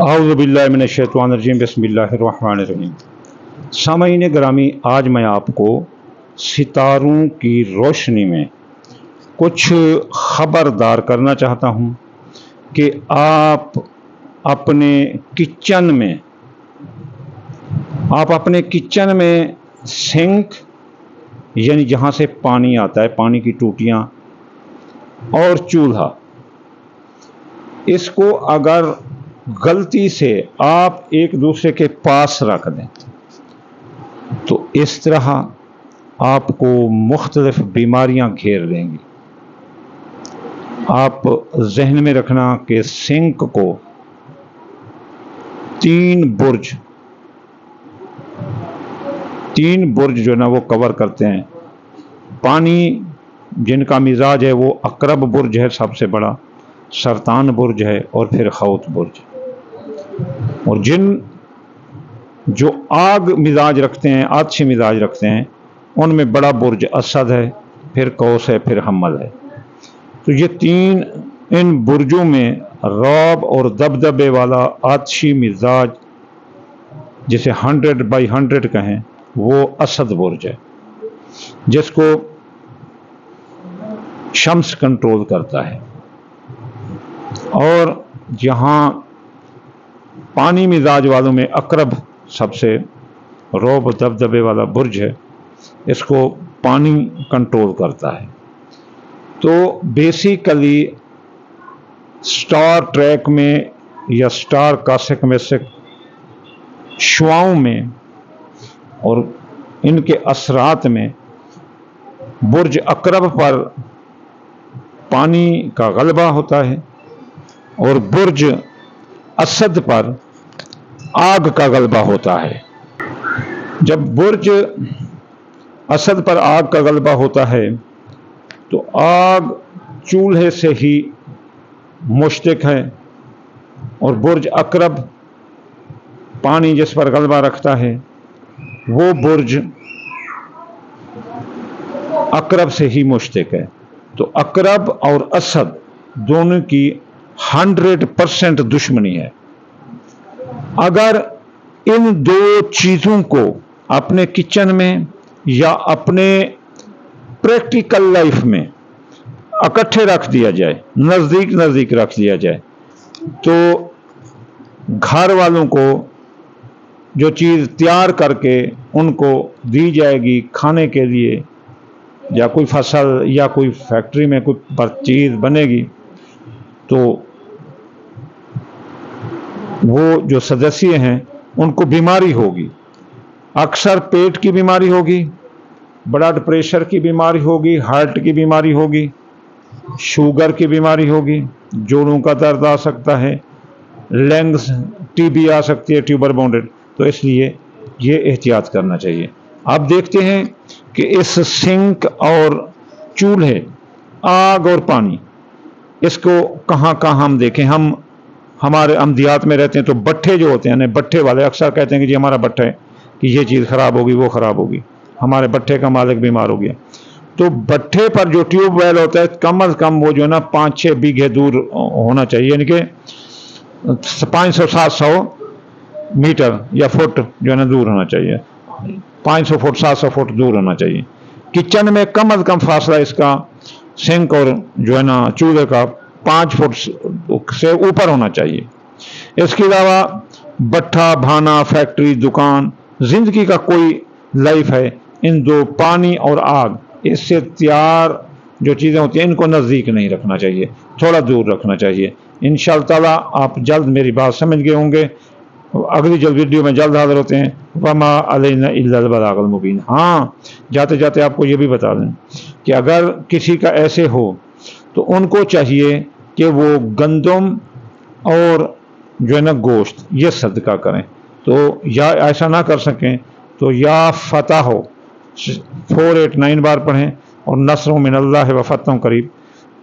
अऊज़ु बिल्लाहि मिनश्शैतानिर्रजीम बिस्मिल्लाहिर्रहमानिर्रहीम। सामईन ग्रामी, आज मैं आपको सितारों की रोशनी में कुछ खबरदार करना चाहता हूँ कि आप अपने किचन में सिंक यानी जहाँ से पानी आता है, पानी की टूटियाँ और चूल्हा, इसको अगर गलती से आप एक दूसरे के पास रख दें तो इस तरह आपको मुख्तलिफ बीमारियां घेर लेंगी। आप जहन में रखना कि सिंक को तीन बुर्ज जो ना वो कवर करते हैं। पानी जिनका मिजाज है वो अकरब बुर्ज है सबसे बड़ा, सरतान बुर्ज है और फिर खौत बुर्ज। और जो आग मिजाज रखते हैं, आतिशी मिजाज रखते हैं, उनमें बड़ा बुर्ज असद है, फिर कौस है, फिर हम्मल है। तो ये तीन, इन बुर्जों में रौब और दबदबे वाला आतिशी मिजाज जिसे 100 बाई 100 कहें, वो असद बुर्ज है जिसको शम्स कंट्रोल करता है। और जहाँ पानी मिजाज वालों में अकरब सबसे रौब दबदबे वाला बुर्ज है, इसको पानी कंट्रोल करता है। तो बेसिकली स्टार ट्रैक में या स्टार कासिक में से शुआओं में और इनके असरात में बुर्ज अकरब पर पानी का गलबा होता है और बुर्ज असद पर आग का गलबा होता है। जब बुर्ज असद पर आग का गलबा होता है तो आग चूल्हे से ही मुश्तक है और बुर्ज अकरब पानी जिस पर गलबा रखता है वो बुर्ज अकरब से ही मुश्तक है। तो अकरब और असद दोनों की 100% दुश्मनी है। अगर इन दो चीज़ों को अपने किचन में या अपने प्रैक्टिकल लाइफ में इकट्ठे रख दिया जाए, नज़दीक रख दिया जाए, तो घर वालों को जो चीज़ तैयार करके उनको दी जाएगी खाने के लिए, या कोई फसल या कोई फैक्ट्री में कोई चीज़ बनेगी, तो वो जो सदस्य हैं उनको बीमारी होगी। अक्सर पेट की बीमारी होगी, ब्लड प्रेशर की बीमारी होगी, हार्ट की बीमारी होगी, शुगर की बीमारी होगी, जोड़ों का दर्द आ सकता है, लंग्स, टीबी आ सकती है, ट्यूबर बाउंडेड। तो इसलिए ये एहतियात करना चाहिए। आप देखते हैं कि इस सिंक और चूल्हे, आग और पानी, इसको कहाँ हम देखें। हम देहात में रहते हैं तो भट्ठे जो होते हैं, भट्ठे वाले अक्सर कहते हैं कि जी हमारा भट्ठा है कि ये चीज़ ख़राब होगी, वो ख़राब होगी, हमारे भट्ठे का मालिक बीमार हो गया। तो भट्ठे पर जो ट्यूबवेल होता है कम अज़ कम वो जो है ना 5-6 बीघे दूर होना चाहिए, यानी कि 500-700 मीटर या फुट जो है ना दूर होना चाहिए। 500 फुट 700 फुट दूर होना चाहिए। किचन में कम अज़ कम फासला इसका सिंक और जो है ना चूल्हे का 5 फुट से ऊपर होना चाहिए। इसके अलावा भट्ठा, भाना, फैक्ट्री, दुकान, जिंदगी का कोई लाइफ है, इन दो, पानी और आग, इससे तैयार जो चीज़ें होती हैं इनको नज़दीक नहीं रखना चाहिए, थोड़ा दूर रखना चाहिए। इंशाअल्लाह ताला आप जल्द मेरी बात समझ गए होंगे। अगली जल्द वीडियो में जल्द हाजिर होते हैं। वमा अलैना इल्लल बलागुल मुबीन। हाँ, जाते जाते आपको ये भी बता दें कि अगर किसी का ऐसे हो तो उनको चाहिए कि वो गंदम और जो है ना गोश्त ये सदका करें। तो या ऐसा ना कर सकें तो या फतह हो 489 बार पढ़ें और नस्र मिनल्लाह व फतह करीब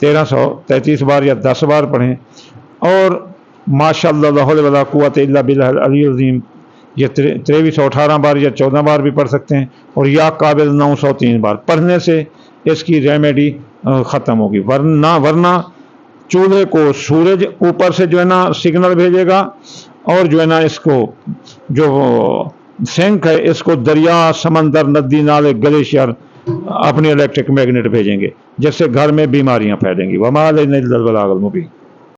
1333 बार या 10 बार पढ़ें। और माशाअल्लाह ला हौला वला कुव्वता इल्ला बिल्लाहिल अलिय्यिल अज़ीम ये 2318 बार या 14 बार भी पढ़ सकते हैं। और या काबिल 903 बार पढ़ने से इसकी रेमेडी ख़त्म होगी। वरना चूल्हे को सूरज ऊपर से जो है ना सिग्नल भेजेगा اور جو ہے نا اس کو جو سینک ہے اس کو دریا، سمندر، ندی، نالے، گلیشیئر اپنی الیکٹرک میگنیٹ بھیجیں گے، جس سے گھر میں بیماریاں پھیلیں گی۔ وما علینا الا البلاغ المبین۔